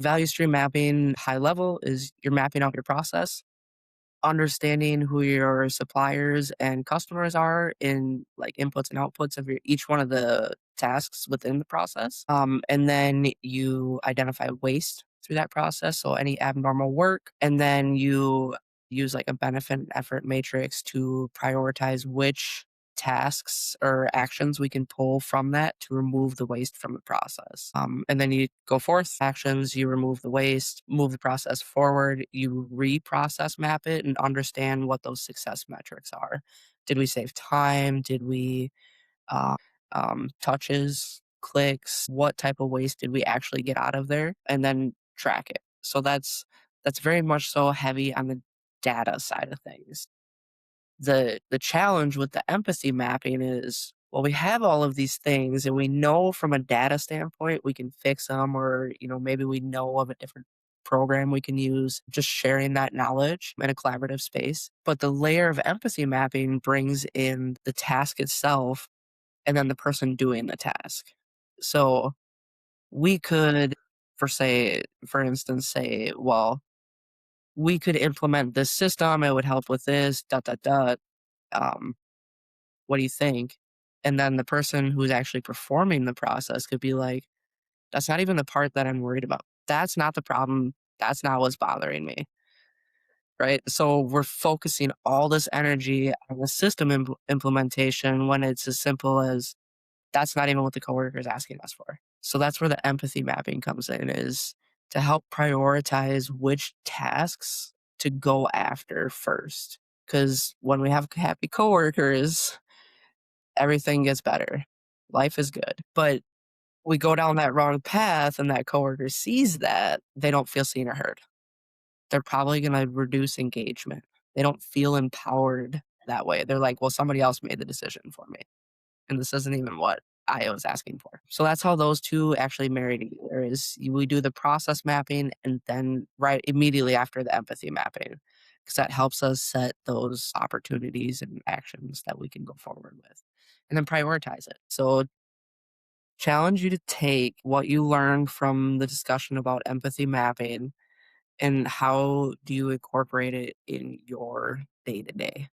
Value stream mapping, high level, is you're mapping out your process, understanding who your suppliers and customers are in like inputs and outputs of each one of the tasks within the process. And then you identify waste through that process. So any abnormal work, and then you use like a benefit and effort matrix to prioritize which tasks or actions we can pull from that to remove the waste from the process. And then you go forth actions, you remove the waste, move the process forward, you reprocess map it and understand what those success metrics are. Did we save time? Did we uh, touches, clicks? What type of waste did we actually get out of there? And then track it. So that's very much so heavy on the data side of things. The challenge with the empathy mapping is, well, we have all of these things and we know from a data standpoint we can fix them, or maybe we know of a different program we can use, just sharing that knowledge in a collaborative space. But the layer of empathy mapping brings in the task itself and then the person doing the task. So we could, for instance, say, well, we could implement this system, it would help with this, dot dot dot. um, what do you think? And then the person who's actually performing the process could be like, that's not even the part that I'm worried about. That's not the problem. That's not what's bothering me. Right. So we're focusing all this energy on the system implementation when it's as simple as that's not even what the coworker is asking us for. So that's where the empathy mapping comes in, is to help prioritize which tasks to go after first. Because when we have happy coworkers, everything gets better. Life is good. But we go down that wrong path and that coworker sees that, they don't feel seen or heard. They're probably going to reduce engagement. They don't feel empowered that way. They're like, well, somebody else made the decision for me. And this isn't even what I was asking for. So that's how those two actually marry together, is we do the process mapping and then right immediately after the empathy mapping, because that helps us set those opportunities and actions that we can go forward with and then prioritize it. So challenge you to take what you learned from the discussion about empathy mapping and how do you incorporate it in your day to day.